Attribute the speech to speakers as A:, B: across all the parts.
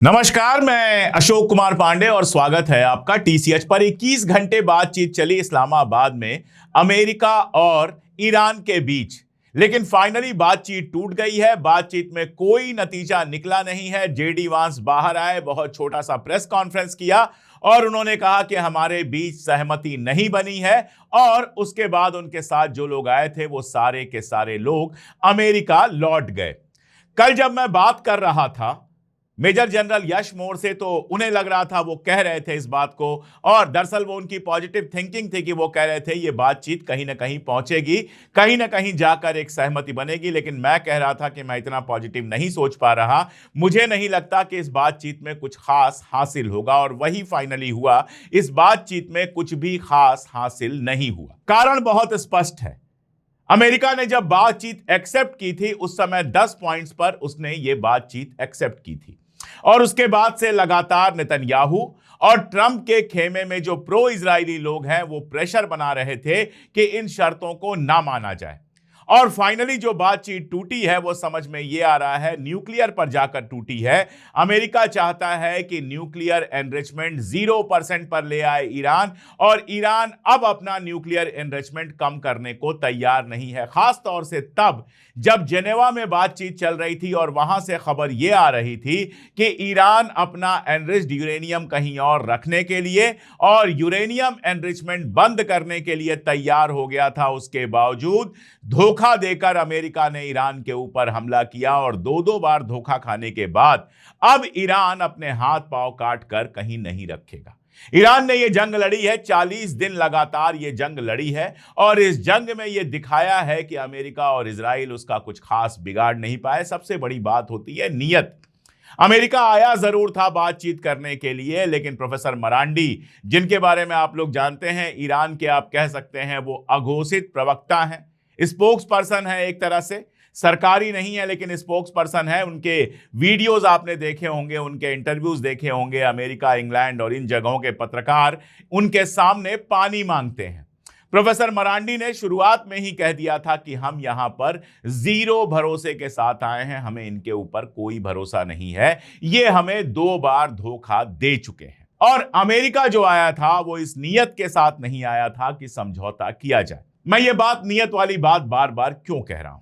A: नमस्कार, मैं अशोक कुमार पांडे और स्वागत है आपका टीसीएच पर। 21 घंटे बातचीत चली इस्लामाबाद में अमेरिका और ईरान के बीच, लेकिन फाइनली बातचीत टूट गई है। बातचीत में कोई नतीजा निकला नहीं है। जेडी वांस बाहर आए, बहुत छोटा सा प्रेस कॉन्फ्रेंस किया और उन्होंने कहा कि हमारे बीच सहमति नहीं बनी है। और उसके बाद उनके साथ जो लोग आए थे वो सारे के सारे लोग अमेरिका लौट गए। कल जब मैं बात कर रहा था मेजर जनरल यश मोर से, तो उन्हें लग रहा था, वो कह रहे थे इस बात को, और दरअसल वो उनकी पॉजिटिव थिंकिंग थी कि वो कह रहे थे ये बातचीत कहीं ना कहीं पहुंचेगी, कहीं ना कहीं जाकर एक सहमति बनेगी। लेकिन मैं कह रहा था कि मैं इतना पॉजिटिव नहीं सोच पा रहा, मुझे नहीं लगता कि इस बातचीत में कुछ खास हासिल होगा। और वही फाइनली हुआ। इस बातचीत में कुछ भी खास हासिल नहीं हुआ। कारण बहुत स्पष्ट है। अमेरिका ने जब बातचीत एक्सेप्ट की थी उस समय 10 पॉइंट्स पर उसने ये बातचीत एक्सेप्ट की थी, और उसके बाद से लगातार नेतन्याहू और ट्रंप के खेमे में जो प्रो इजरायली लोग हैं वो प्रेशर बना रहे थे कि इन शर्तों को ना माना जाए। और फाइनली जो बातचीत टूटी है वो समझ में ये आ रहा है न्यूक्लियर पर जाकर टूटी है। अमेरिका चाहता है कि न्यूक्लियर एनरिचमेंट 0% पर ले आए ईरान, और ईरान अब अपना न्यूक्लियर एनरिचमेंट कम करने को तैयार नहीं है। खास तौर से तब जब जेनेवा में बातचीत चल रही थी और वहां से खबर यह आ रही थी कि ईरान अपना एनरिच्ड यूरेनियम कहीं और रखने के लिए और यूरेनियम एनरिचमेंट बंद करने के लिए तैयार हो गया था। उसके बावजूद धोखा देकर अमेरिका ने ईरान के ऊपर हमला किया, और दो बार धोखा खाने के बाद अब ईरान अपने हाथ पांव काट कर कहीं नहीं रखेगा। ईरान ने यह जंग लड़ी है, 40 दिन लगातार यह जंग लड़ी है, और इस जंग में यह दिखाया है कि अमेरिका और इजराइल उसका कुछ खास बिगाड़ नहीं पाए। सबसे बड़ी बात होती है नीयत। अमेरिका आया जरूर था बातचीत करने के लिए, लेकिन प्रोफेसर मरांडी, जिनके बारे में आप लोग जानते हैं, ईरान के आप कह सकते हैं वो अघोषित प्रवक्ता हैं, स्पोक्स पर्सन है, एक तरह से सरकारी नहीं है लेकिन स्पोक्स पर्सन है। उनके वीडियोस आपने देखे होंगे, उनके इंटरव्यूज देखे होंगे। अमेरिका, इंग्लैंड और इन जगहों के पत्रकार उनके सामने पानी मांगते हैं। प्रोफेसर मरांडी ने शुरुआत में ही कह दिया था कि हम यहां पर जीरो भरोसे के साथ आए हैं, हमें इनके ऊपर कोई भरोसा नहीं है, ये हमें 2 बार धोखा दे चुके हैं। और अमेरिका जो आया था वो इस नीयत के साथ नहीं आया था कि समझौता किया जाए। मैं ये बात, नीयत वाली बात, बार बार क्यों कह रहा हूं?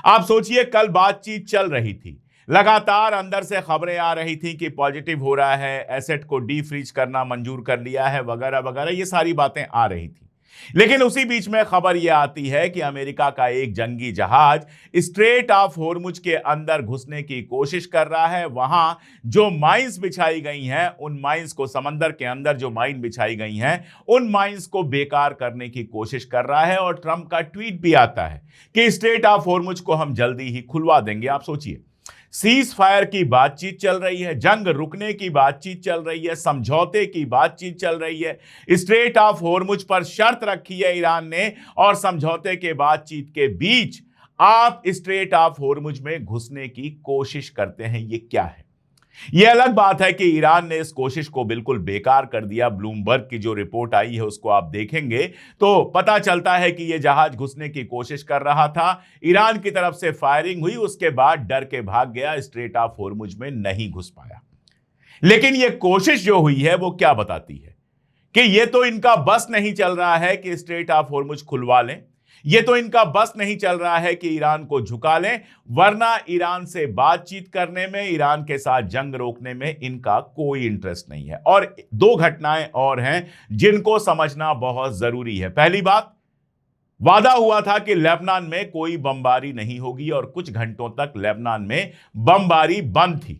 A: आप सोचिए, कल बातचीत चल रही थी, लगातार अंदर से खबरें आ रही थी कि पॉजिटिव हो रहा है, एसेट को डी फ्रीज करना मंजूर कर लिया है, वगैरह वगैरह, ये सारी बातें आ रही थी। लेकिन उसी बीच में खबर यह आती है कि अमेरिका का एक जंगी जहाज स्ट्रेट ऑफ होर्मुज के अंदर घुसने की कोशिश कर रहा है। वहां जो माइंस बिछाई गई हैं, उन माइंस को, समंदर के अंदर जो माइन बिछाई गई हैं, उन माइंस को बेकार करने की कोशिश कर रहा है। और ट्रंप का ट्वीट भी आता है कि स्ट्रेट ऑफ होर्मुज को हम जल्दी ही खुलवा देंगे। आप सोचिए, सीज फायर की बातचीत चल रही है, जंग रुकने की बातचीत चल रही है, समझौते की बातचीत चल रही है, स्ट्रेट ऑफ होर्मुज पर शर्त रखी है ईरान ने, और समझौते के बातचीत के बीच आप स्ट्रेट ऑफ होर्मुज में घुसने की कोशिश करते हैं। ये क्या है? यह अलग बात है कि ईरान ने इस कोशिश को बिल्कुल बेकार कर दिया। ब्लूमबर्ग की जो रिपोर्ट आई है उसको आप देखेंगे तो पता चलता है कि यह जहाज घुसने की कोशिश कर रहा था, ईरान की तरफ से फायरिंग हुई, उसके बाद डर के भाग गया, स्ट्रेट ऑफ होर्मुज में नहीं घुस पाया। लेकिन यह कोशिश जो हुई है वो क्या बताती है? कि यह तो इनका बस नहीं चल रहा है कि स्ट्रेट ऑफ होर्मुज खुलवा लें, यह तो इनका बस नहीं चल रहा है कि ईरान को झुका लें, वरना ईरान से बातचीत करने में, ईरान के साथ जंग रोकने में इनका कोई इंटरेस्ट नहीं है। और 2 घटनाएं और हैं जिनको समझना बहुत जरूरी है। पहली बात, वादा हुआ था कि लेबनान में कोई बमबारी नहीं होगी, और कुछ घंटों तक लेबनान में बमबारी बंद थी।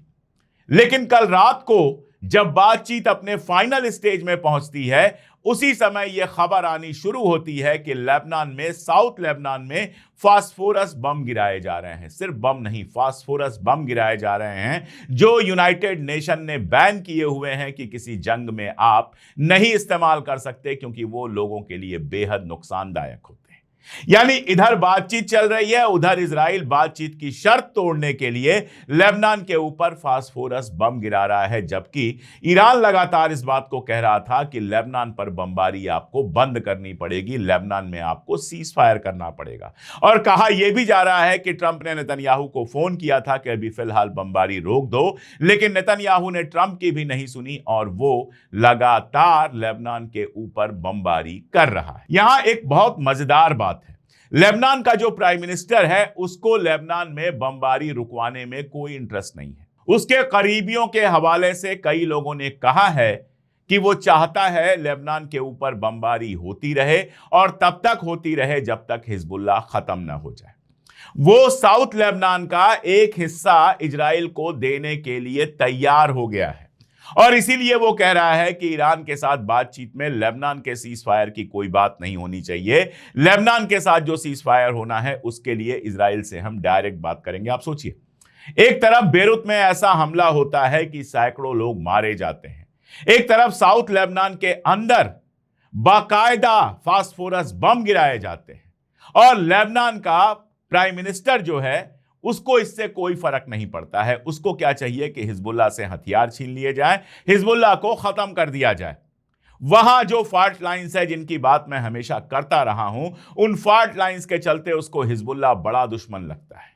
A: लेकिन कल रात को जब बातचीत अपने फाइनल स्टेज में पहुंचती है, उसी समय यह खबर आनी शुरू होती है कि लेबनान में, साउथ लेबनान में फास्फोरस बम गिराए जा रहे हैं। सिर्फ बम नहीं, फास्फोरस बम गिराए जा रहे हैं, जो यूनाइटेड नेशन ने बैन किए हुए हैं कि किसी जंग में आप नहीं इस्तेमाल कर सकते, क्योंकि वो लोगों के लिए बेहद नुकसानदायक होते हैं। यानी इधर बातचीत चल रही है, उधर इजराइल बातचीत की शर्त तोड़ने के लिए लेबनान के ऊपर फास्फोरस बम गिरा रहा है, जबकि ईरान लगातार इस बात को कह रहा था कि लेबनान पर बमबारी आपको बंद करनी पड़ेगी, लेबनान में आपको सीज फायर करना पड़ेगा। और कहा यह भी जा रहा है कि ट्रंप ने नेतन्याहू को फोन किया था कि अभी फिलहाल बमबारी रोक दो, लेकिन नेतन्याहू ने ट्रंप की भी नहीं सुनी और वो लगातार लेबनान के ऊपर बमबारी कर रहा है। यहां एक बहुत मजेदार बात है, लेबनान का जो प्राइम मिनिस्टर है उसको लेबनान में बमबारी रुकवाने में कोई इंटरेस्ट नहीं है। उसके करीबियों के हवाले से कई लोगों ने कहा है कि वो चाहता है लेबनान के ऊपर बमबारी होती रहे और तब तक होती रहे जब तक हिजबुल्लाह खत्म ना हो जाए। वो साउथ लेबनान का एक हिस्सा इजराइल को देने के लिए तैयार हो गया है और इसीलिए वो कह रहा है कि ईरान के साथ बातचीत में लेबनान के सीज फायर की कोई बात नहीं होनी चाहिए। लेबनान के साथ जो सीज फायर होना है उसके लिए इजराइल से हम डायरेक्ट बात करेंगे। आप सोचिए, एक तरफ बेरूत में ऐसा हमला होता है कि सैकड़ों लोग मारे जाते हैं, एक तरफ साउथ लेबनान के अंदर बाकायदा फास्फोरस बम गिराए जाते हैं और लेबनान का प्राइम मिनिस्टर जो है उसको इससे कोई फर्क नहीं पड़ता है। उसको क्या चाहिए कि हिजबुल्लाह से हथियार छीन लिए जाए, हिजबुल्लाह को खत्म कर दिया जाए। वहां जो फॉल्ट लाइंस है जिनकी बात मैं हमेशा करता रहा हूं, उन फॉल्ट लाइंस के चलते उसको हिजबुल्लाह बड़ा दुश्मन लगता है।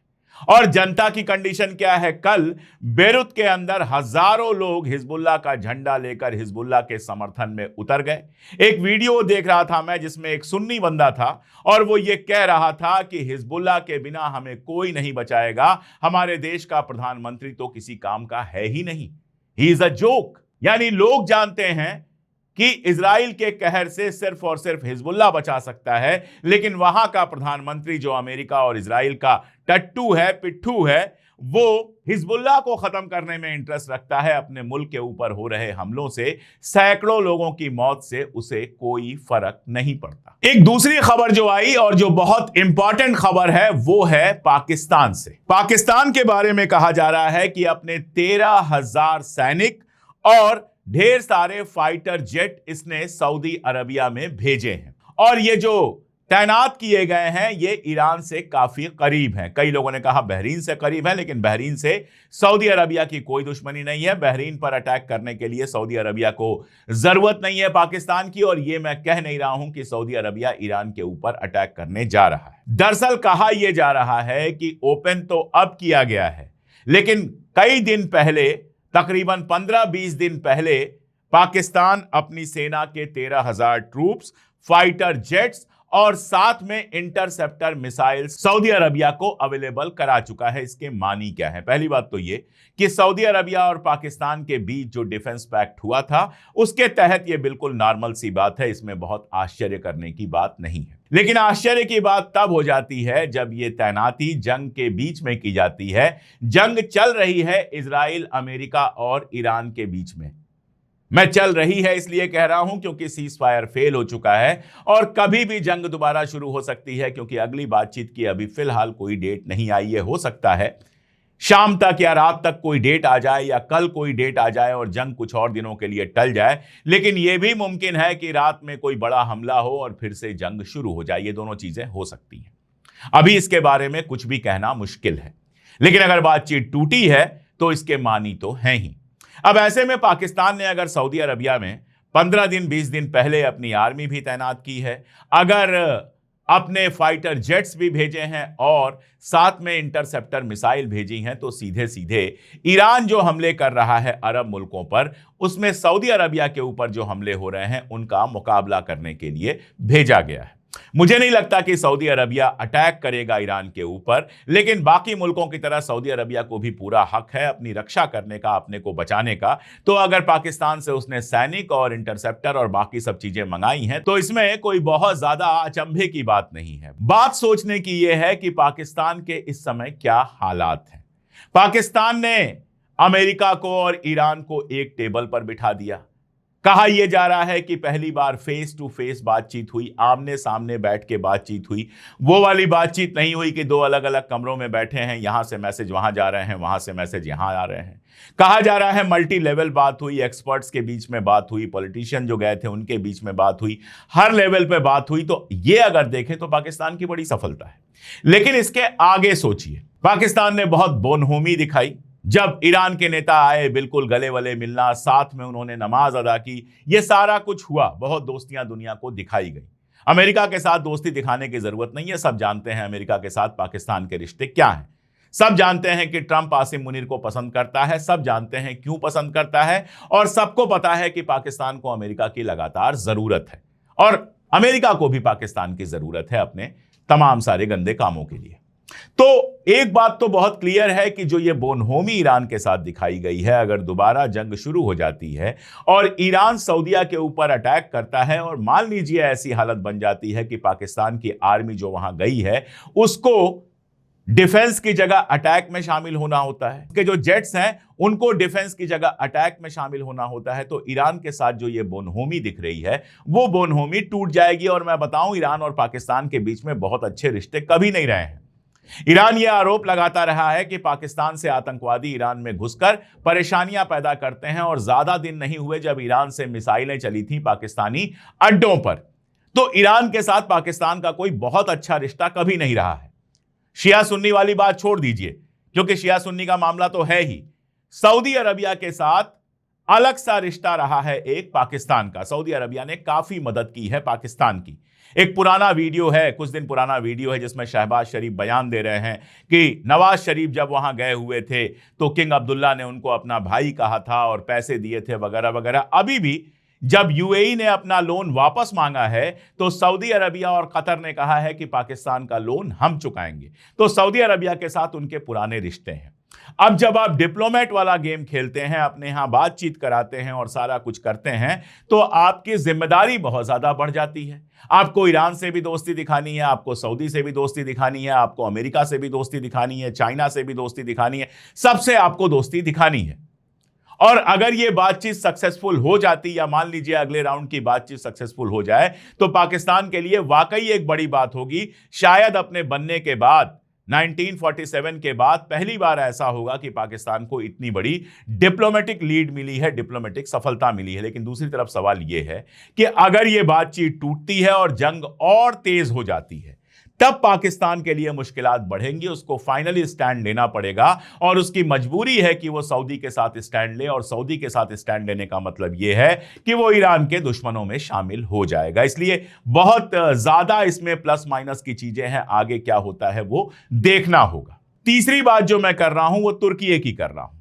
A: और जनता की कंडीशन क्या है, कल बेरूत के अंदर हजारों लोग हिजबुल्लाह का झंडा लेकर हिजबुल्लाह के समर्थन में उतर गए। एक वीडियो देख रहा था मैं जिसमें एक सुन्नी बंदा था और वो ये कह रहा था कि हिजबुल्लाह के बिना हमें कोई नहीं बचाएगा, हमारे देश का प्रधानमंत्री तो किसी काम का है ही नहीं, ही इज अ जोक। यानी लोग जानते हैं कि इजराइल के कहर से सिर्फ और सिर्फ हिजबुल्लाह बचा सकता है, लेकिन वहां का प्रधानमंत्री जो अमेरिका और इजराइल का टट्टू है, पिट्ठू है, वो हिजबुल्लाह को खत्म करने में इंटरेस्ट रखता है। अपने मुल्क के ऊपर हो रहे हमलों से सैकड़ों लोगों की मौत से उसे कोई फर्क नहीं पड़ता। एक दूसरी खबर जो आई और जो बहुत इंपॉर्टेंट खबर है वो है पाकिस्तान से। पाकिस्तान के बारे में कहा जा रहा है कि अपने 13,000 सैनिक और ढेर सारे फाइटर जेट इसने सऊदी अरबिया में भेजे हैं और ये जो तैनात किए गए हैं ये ईरान से काफी करीब हैं। कई लोगों ने कहा बहरीन से करीब है, लेकिन बहरीन से सऊदी अरबिया की कोई दुश्मनी नहीं है। बहरीन पर अटैक करने के लिए सऊदी अरबिया को जरूरत नहीं है पाकिस्तान की, और ये मैं कह नहीं रहा हूं कि सऊदी अरबिया ईरान के ऊपर अटैक करने जा रहा है। दरअसल कहा यह जा रहा है कि ओपन तो अब किया गया है, लेकिन कई दिन पहले, तकरीबन 15-20 दिन पहले, पाकिस्तान अपनी सेना के 13,000 ट्रूप्स, फाइटर जेट्स और साथ में इंटरसेप्टर मिसाइल सऊदी अरबिया को अवेलेबल करा चुका है। इसके मानी क्या है? पहली बात तो ये कि सऊदी अरबिया और पाकिस्तान के बीच जो डिफेंस पैक्ट हुआ था उसके तहत ये बिल्कुल नॉर्मल सी बात है, इसमें बहुत आश्चर्य करने की बात नहीं है। लेकिन आश्चर्य की बात तब हो जाती है जब ये तैनाती जंग के बीच में की जाती है। जंग चल रही है इजराइल, अमेरिका और ईरान के बीच में। मैं चल रही है इसलिए कह रहा हूं क्योंकि सीज फायर फेल हो चुका है और कभी भी जंग दोबारा शुरू हो सकती है, क्योंकि अगली बातचीत की अभी फिलहाल कोई डेट नहीं आई है। हो सकता है शाम तक या रात तक कोई डेट आ जाए या कल कोई डेट आ जाए और जंग कुछ और दिनों के लिए टल जाए, लेकिन यह भी मुमकिन है कि रात में कोई बड़ा हमला हो और फिर से जंग शुरू हो जाए। ये दोनों चीजें हो सकती हैं। अभी इसके बारे में कुछ भी कहना मुश्किल है, लेकिन अगर बातचीत टूटी है तो इसके मानी तो हैं ही। अब ऐसे में पाकिस्तान ने अगर सऊदी अरबिया में 15 दिन 20 दिन पहले अपनी आर्मी भी तैनात की है, अगर अपने फाइटर जेट्स भी भेजे हैं और साथ में इंटरसेप्टर मिसाइल भेजी हैं, तो सीधे सीधे ईरान जो हमले कर रहा है अरब मुल्कों पर, उसमें सऊदी अरबिया के ऊपर जो हमले हो रहे हैं उनका मुकाबला करने के लिए भेजा गया है। मुझे नहीं लगता कि सऊदी अरबिया अटैक करेगा ईरान के ऊपर, लेकिन बाकी मुल्कों की तरह सऊदी अरबिया को भी पूरा हक है अपनी रक्षा करने का, अपने को बचाने का। तो अगर पाकिस्तान से उसने सैनिक और इंटरसेप्टर और बाकी सब चीजें मंगाई हैं तो इसमें कोई बहुत ज्यादा अचंभे की बात नहीं है। बात सोचने की यह है कि पाकिस्तान के इस समय क्या हालात हैं। पाकिस्तान ने अमेरिका को और ईरान को एक टेबल पर बिठा दिया। कहा यह जा रहा है कि पहली बार फेस टू फेस बातचीत हुई, आमने सामने बैठ के बातचीत हुई। वो वाली बातचीत नहीं हुई कि दो अलग अलग कमरों में बैठे हैं, यहां से मैसेज वहां जा रहे हैं, वहां से मैसेज यहां आ रहे हैं। कहा जा रहा है मल्टी लेवल बात हुई, एक्सपर्ट्स के बीच में बात हुई, पॉलिटिशियन जो गए थे उनके बीच में बात हुई, हर लेवल पे बात हुई। तो ये अगर देखें तो पाकिस्तान की बड़ी सफलता है। लेकिन इसके आगे सोचिए, पाकिस्तान ने बहुत बोनहोमी दिखाई। जब ईरान के नेता आए, बिल्कुल गले वले मिलना, साथ में उन्होंने नमाज अदा की, ये सारा कुछ हुआ, बहुत दोस्तियां दुनिया को दिखाई गई। अमेरिका के साथ दोस्ती दिखाने की जरूरत नहीं है, सब जानते हैं अमेरिका के साथ पाकिस्तान के रिश्ते क्या हैं। सब जानते हैं कि ट्रंप आसिम मुनीर को पसंद करता है, सब जानते हैं क्यों पसंद करता है, और सबको पता है कि पाकिस्तान को अमेरिका की लगातार जरूरत है और अमेरिका को भी पाकिस्तान की जरूरत है अपने तमाम सारे गंदे कामों के लिए। तो एक बात तो बहुत क्लियर है कि जो ये बोनहोमी ईरान के साथ दिखाई गई है, अगर दोबारा जंग शुरू हो जाती है और ईरान सऊदीया के ऊपर अटैक करता है और मान लीजिए ऐसी हालत बन जाती है कि पाकिस्तान की आर्मी जो वहां गई है उसको डिफेंस की जगह अटैक में शामिल होना होता है, कि जो जेट्स हैं उनको डिफेंस की जगह अटैक में शामिल होना होता है, तो ईरान के साथ जो ये बोनहोमी दिख रही है वो बोनहोमी टूट जाएगी। और मैं बताऊं, ईरान और पाकिस्तान के बीच में बहुत अच्छे रिश्ते कभी नहीं रहे हैं। ईरान यह आरोप लगाता रहा है कि पाकिस्तान से आतंकवादी ईरान में घुसकर परेशानियां पैदा करते हैं, और ज्यादा दिन नहीं हुए जब ईरान से मिसाइलें चली थी पाकिस्तानी अड्डों पर। तो ईरान के साथ पाकिस्तान का कोई बहुत अच्छा रिश्ता कभी नहीं रहा है। शिया सुन्नी वाली बात छोड़ दीजिए, क्योंकि शिया सुन्नी का मामला तो है ही। सऊदी अरबिया के साथ अलग सा रिश्ता रहा है एक पाकिस्तान का। सऊदी अरबिया ने काफी मदद की है पाकिस्तान की। एक पुराना वीडियो है, कुछ दिन पुराना वीडियो है, जिसमें शहबाज शरीफ बयान दे रहे हैं कि नवाज शरीफ जब वहां गए हुए थे तो किंग अब्दुल्ला ने उनको अपना भाई कहा था और पैसे दिए थे वगैरह वगैरह। अभी भी जब यूएई ने अपना लोन वापस मांगा है तो सऊदी अरबिया और कतर ने कहा है कि पाकिस्तान का लोन हम चुकाएंगे। तो सऊदी अरबिया के साथ उनके पुराने रिश्ते हैं। अब जब आप डिप्लोमेट वाला गेम खेलते हैं, अपने यहां बातचीत कराते हैं और सारा कुछ करते हैं, तो आपकी जिम्मेदारी बहुत ज्यादा बढ़ जाती है। आपको ईरान से भी दोस्ती दिखानी है, आपको सऊदी से भी दोस्ती दिखानी है, आपको अमेरिका से भी दोस्ती दिखानी है, चाइना से भी दोस्ती दिखानी है, सबसे आपको दोस्ती दिखानी है। और अगर ये बातचीत सक्सेसफुल हो जाती, या मान लीजिए अगले राउंड की बातचीत सक्सेसफुल हो जाए, तो पाकिस्तान के लिए वाकई एक बड़ी बात होगी। शायद अपने बनने के बाद 1947 के बाद पहली बार ऐसा होगा कि पाकिस्तान को इतनी बड़ी डिप्लोमेटिक लीड मिली है, डिप्लोमेटिक सफलता मिली है। लेकिन दूसरी तरफ सवाल यह है कि अगर यह बातचीत टूटती है और जंग और तेज हो जाती है, तब पाकिस्तान के लिए मुश्किलात बढ़ेंगी। उसको फाइनली स्टैंड लेना पड़ेगा और उसकी मजबूरी है कि वो सऊदी के साथ स्टैंड ले, और सऊदी के साथ स्टैंड लेने का मतलब यह है कि वो ईरान के दुश्मनों में शामिल हो जाएगा। इसलिए बहुत ज्यादा इसमें प्लस माइनस की चीजें हैं, आगे क्या होता है वो देखना होगा। तीसरी बात जो मैं कर रहा हूं वो तुर्की की कर रहा हूं।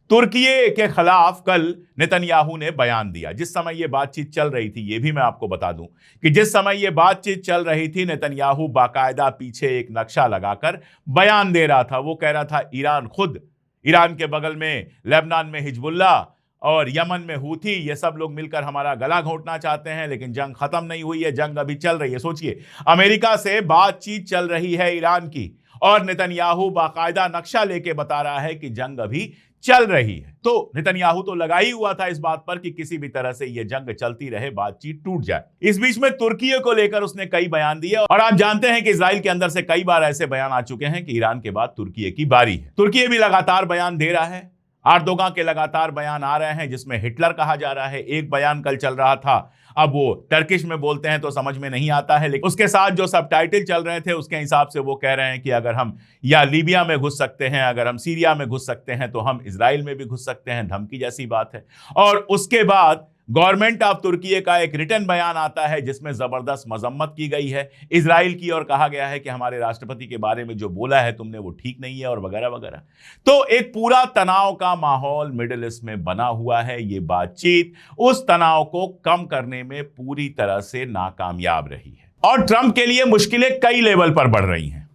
A: तुर्की के खिलाफ कल नेतन्याहू ने बयान दिया। जिस समय यह बातचीत चल रही थी, यह भी मैं आपको बता दूं कि जिस समय यह बातचीत चल रही थी, नेतन्याहू बाकायदा पीछे एक नक्शा लगाकर बयान दे रहा था। वो कह रहा था ईरान खुद, ईरान के बगल में लेबनान में हिजबुल्ला और यमन में हूथी, ये सब लोग मिलकर हमारा गला घोंटना चाहते हैं, लेकिन जंग खत्म नहीं हुई है, जंग अभी चल रही है। सोचिए, अमेरिका से बातचीत चल रही है ईरान की, और नेतन्याहू बाकायदा नक्शा लेके बता रहा है कि जंग अभी चल रही है। तो नेतन्याहू तो लगा ही हुआ था इस बात पर कि किसी भी तरह से यह जंग चलती रहे, बातचीत टूट जाए। इस बीच में तुर्की को लेकर उसने कई बयान दिए, और आप जानते हैं कि इजराइल के अंदर से कई बार ऐसे बयान आ चुके हैं कि ईरान के बाद तुर्की की बारी है। तुर्की भी लगातार बयान दे रहा है, एर्दोगान के लगातार बयान आ रहे हैं जिसमें हिटलर कहा जा रहा है। एक बयान कल चल रहा था, अब वो टर्किश में बोलते हैं तो समझ में नहीं आता है, लेकिन उसके साथ जो सबटाइटल चल रहे थे उसके हिसाब से वो कह रहे हैं कि अगर हम या लीबिया में घुस सकते हैं, अगर हम सीरिया में घुस सकते हैं, तो हम इजराइल में भी घुस सकते हैं। धमकी जैसी बात है। और उसके बाद गवर्नमेंट ऑफ तुर्की का एक रिटर्न बयान आता है जिसमें जबरदस्त मजम्मत की गई है इजराइल की, और कहा गया है कि हमारे राष्ट्रपति के बारे में जो बोला है तुमने वो ठीक नहीं है, और वगैरह वगैरह। तो एक पूरा तनाव का माहौल मिडिल ईस्ट में बना हुआ है। ये बातचीत उस तनाव को कम करने में पूरी तरह से नाकामयाब रही है, और ट्रंप के लिए मुश्किलें कई लेवल पर बढ़ रही हैं।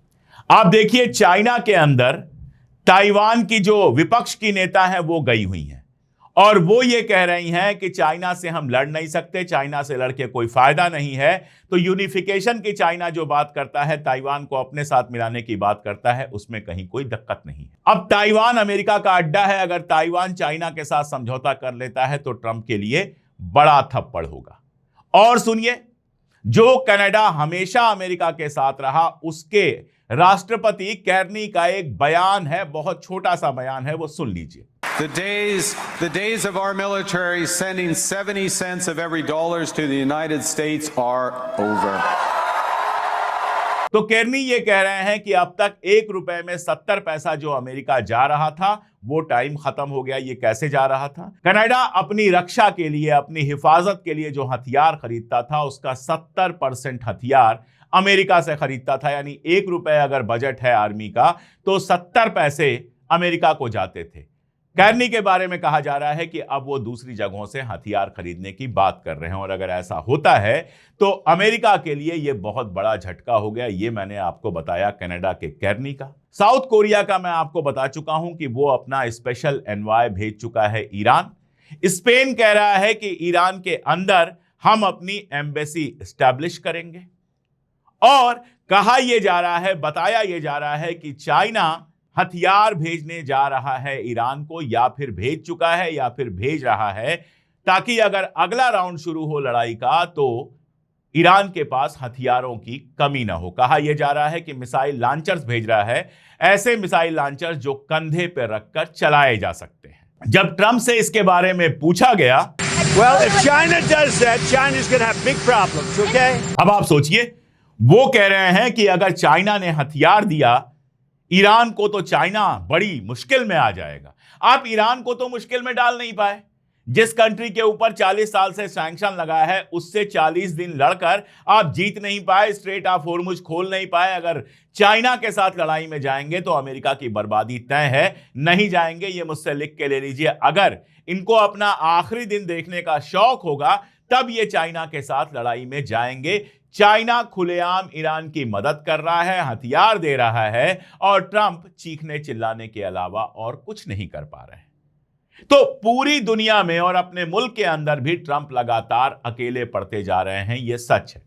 A: आप देखिए, चाइना के अंदर ताइवान की जो विपक्ष की नेता है वो गई हुई हैं, और वो ये कह रही हैं कि चाइना से हम लड़ नहीं सकते, चाइना से लड़के कोई फायदा नहीं है। तो यूनिफिकेशन की चाइना जो बात करता है, ताइवान को अपने साथ मिलाने की बात करता है, उसमें कहीं कोई दिक्कत नहीं है। अब ताइवान अमेरिका का अड्डा है, अगर ताइवान चाइना के साथ समझौता कर लेता है तो ट्रंप के लिए बड़ा थप्पड़ होगा। और सुनिए, जो कनाडा हमेशा अमेरिका के साथ रहा, उसके राष्ट्रपति केर्नी का एक बयान है, बहुत छोटा सा बयान है, वो सुन लीजिए।
B: The days of our military sending 70 cents of every dollars to the United States are over.
A: तो केर्नी ये कह रहे हैं कि अब तक 1 रुपए में 70 पैसा जो अमेरिका जा रहा था, वो टाइम खत्म हो गया। ये कैसे जा रहा था? कनाडा अपनी रक्षा के लिए, अपनी हिफाजत के लिए जो हथियार खरीदता था, उसका 70% हथियार अमेरिका से खरीदता था। यानी 1 रुपए अगर बजट है आर्मी का, तो 70 पैसे अमेरिका को जाते थे। केर्नी के बारे में कहा जा रहा है कि अब वो दूसरी जगहों से हथियार खरीदने की बात कर रहे हैं, और अगर ऐसा होता है तो अमेरिका के लिए यह बहुत बड़ा झटका हो गया। ये मैंने आपको बताया कनाडा के केर्नी का। साउथ कोरिया का मैं आपको बता चुका हूं कि वो अपना स्पेशल एनवॉय भेज चुका है ईरान। स्पेन कह रहा है कि ईरान के अंदर हम अपनी एम्बेसी एस्टैब्लिश करेंगे, और कहा यह जा रहा है, बताया यह जा रहा है कि चाइना हथियार भेजने जा रहा है ईरान को, या फिर भेज चुका है या फिर भेज रहा है, ताकि अगर अगला राउंड शुरू हो लड़ाई का तो ईरान के पास हथियारों की कमी ना हो। कहा यह जा रहा है कि मिसाइल लॉन्चर्स भेज रहा है, ऐसे मिसाइल लॉन्चर्स जो कंधे पर रखकर चलाए जा सकते हैं। जब ट्रंप से इसके बारे में पूछा गया,
C: Well, if China does that, China's going to have big problems, okay?
A: अब आप सोचिए, वो कह रहे हैं कि अगर चाइना ने हथियार दिया ईरान को, तो चाइना बड़ी मुश्किल में आ जाएगा। आप ईरान को तो मुश्किल में डाल नहीं पाए। जिस कंट्री के ऊपर 40 साल से सैंक्शन लगा है, उससे 40 दिन लड़कर आप जीत नहीं पाए, स्ट्रेट ऑफ होर्मुज खोल नहीं पाए। अगर चाइना के साथ लड़ाई में जाएंगे तो अमेरिका की बर्बादी तय है। नहीं जाएंगे, ये मुझसे लिख के ले लीजिए। अगर इनको अपना आखिरी दिन देखने का शौक होगा, तब ये चाइना के साथ लड़ाई में जाएंगे। चाइना खुलेआम ईरान की मदद कर रहा है, हथियार दे रहा है, और ट्रंप चीखने चिल्लाने के अलावा और कुछ नहीं कर पा रहे हैं। तो पूरी दुनिया में और अपने मुल्क के अंदर भी ट्रंप लगातार अकेले पड़ते जा रहे हैं, यह सच है।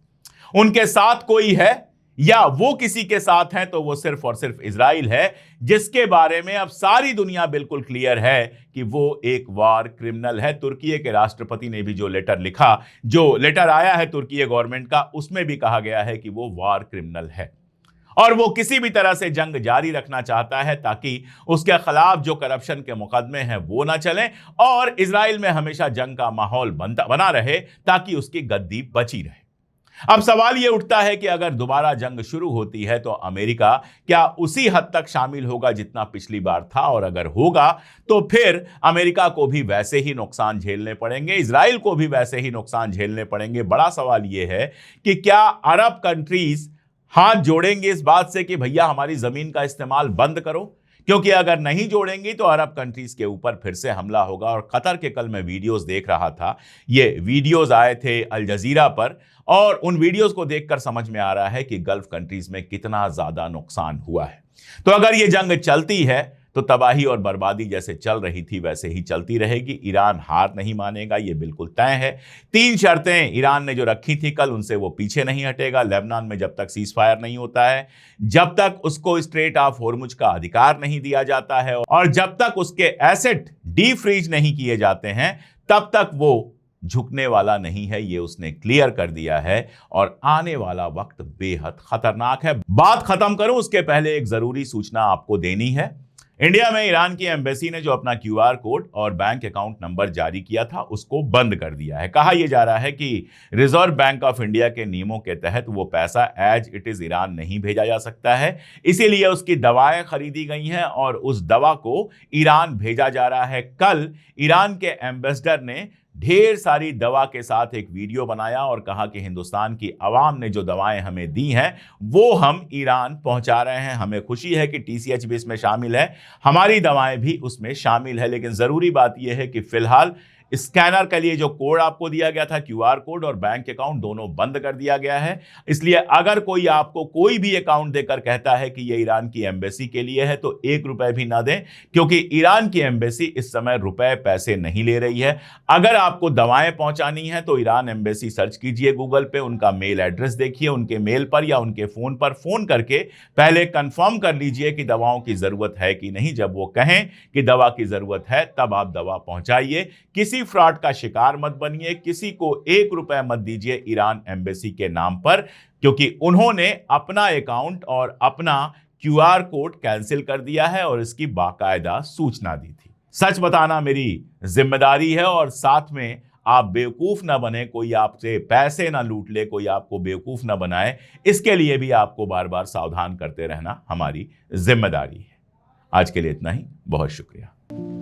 A: उनके साथ कोई है या वो किसी के साथ हैं, तो वो सिर्फ और सिर्फ इजराइल है, जिसके बारे में अब सारी दुनिया बिल्कुल क्लियर है कि वो एक वार क्रिमिनल है। तुर्की के राष्ट्रपति ने भी जो लेटर लिखा, जो लेटर आया है तुर्की गवर्नमेंट का, उसमें भी कहा गया है कि वो वार क्रिमिनल है, और वो किसी भी तरह से जंग जारी रखना चाहता है, ताकि उसके खिलाफ जो करप्शन के मुकदमे हैं वो ना चलें, और इजराइल में हमेशा जंग का माहौल बना रहे, ताकि उसकी गद्दी बची रहे। अब सवाल यह उठता है कि अगर दोबारा जंग शुरू होती है, तो अमेरिका क्या उसी हद तक शामिल होगा जितना पिछली बार था? और अगर होगा तो फिर अमेरिका को भी वैसे ही नुकसान झेलने पड़ेंगे, इजराइल को भी वैसे ही नुकसान झेलने पड़ेंगे। बड़ा सवाल यह है कि क्या अरब कंट्रीज हाथ जोड़ेंगे इस बात से कि भैया हमारी जमीन का इस्तेमाल बंद करो? क्योंकि अगर नहीं जोड़ेंगी तो अरब कंट्रीज के ऊपर फिर से हमला होगा। और कतर के कल मैं वीडियोस देख रहा था, ये वीडियोस आए थे अल जजीरा पर, और उन वीडियोस को देखकर समझ में आ रहा है कि गल्फ कंट्रीज में कितना ज्यादा नुकसान हुआ है। तो अगर ये जंग चलती है तो तबाही और बर्बादी जैसे चल रही थी वैसे ही चलती रहेगी। ईरान हार नहीं मानेगा, ये बिल्कुल तय है। 3 शर्तें ईरान ने जो रखी थी कल, उनसे वो पीछे नहीं हटेगा। लेबनान में जब तक सीज फायर नहीं होता है, जब तक उसको स्ट्रेट ऑफ होर्मुज का अधिकार नहीं दिया जाता है, और जब तक उसके एसेट डी फ्रीज नहीं किए जाते हैं, तब तक वो झुकने वाला नहीं है। ये उसने क्लियर कर दिया है, और आने वाला वक्त बेहद खतरनाक है। बात खत्म करूं उसके पहले एक जरूरी सूचना आपको देनी है। इंडिया में ईरान की एम्बेसी ने जो अपना QR कोड और बैंक अकाउंट नंबर जारी किया था, उसको बंद कर दिया है। कहा यह जा रहा है कि रिजर्व बैंक ऑफ इंडिया के नियमों के तहत वो पैसा एज इट इज ईरान नहीं भेजा जा सकता है, इसीलिए उसकी दवाएं खरीदी गई हैं और उस दवा को ईरान भेजा जा रहा है। कल ईरान के एम्बेसडर ने ढेर सारी दवा के साथ एक वीडियो बनाया और कहा कि हिंदुस्तान की आवाम ने जो दवाएं हमें दी हैं वो हम ईरान पहुंचा रहे हैं। हमें खुशी है कि TCH भी इसमें शामिल है, हमारी दवाएं भी उसमें शामिल है। लेकिन जरूरी बात यह है कि फिलहाल स्कैनर के लिए जो कोड आपको दिया गया था, QR कोड और बैंक अकाउंट, दोनों बंद कर दिया गया है। इसलिए अगर कोई आपको कोई भी अकाउंट देकर कहता है कि ये ईरान की एम्बेसी के लिए है, तो 1 रुपए भी ना दें, क्योंकि ईरान की एम्बेसी इस समय रुपए पैसे नहीं ले रही है। अगर आपको दवाएं पहुंचानी है तो ईरान एम्बेसी सर्च कीजिए गूगल पे, उनका मेल एड्रेस देखिए, उनके मेल पर या उनके फोन पर फोन करके पहले कंफर्म कर लीजिए कि दवाओं की जरूरत है कि नहीं। जब वो कहें कि दवा की जरूरत है, तब आप दवा पहुंचाइए। किसी भी फ्रॉड का शिकार मत बनिए, किसी को 1 रुपए मत दीजिए ईरान एम्बेसी के नाम पर, क्योंकि उन्होंने अपना अकाउंट और अपना QR कोड कैंसिल कर दिया है और इसकी बाकायदा सूचना दी थी। सच बताना मेरी जिम्मेदारी है और साथ में आप बेवकूफ ना बने, कोई आपसे पैसे ना लूट ले, कोई आपको बेवकूफ ना बनाए, इसके लिए भी आपको बार बार सावधान करते रहना हमारी जिम्मेदारी है। आज के लिए इतना ही, बहुत शुक्रिया।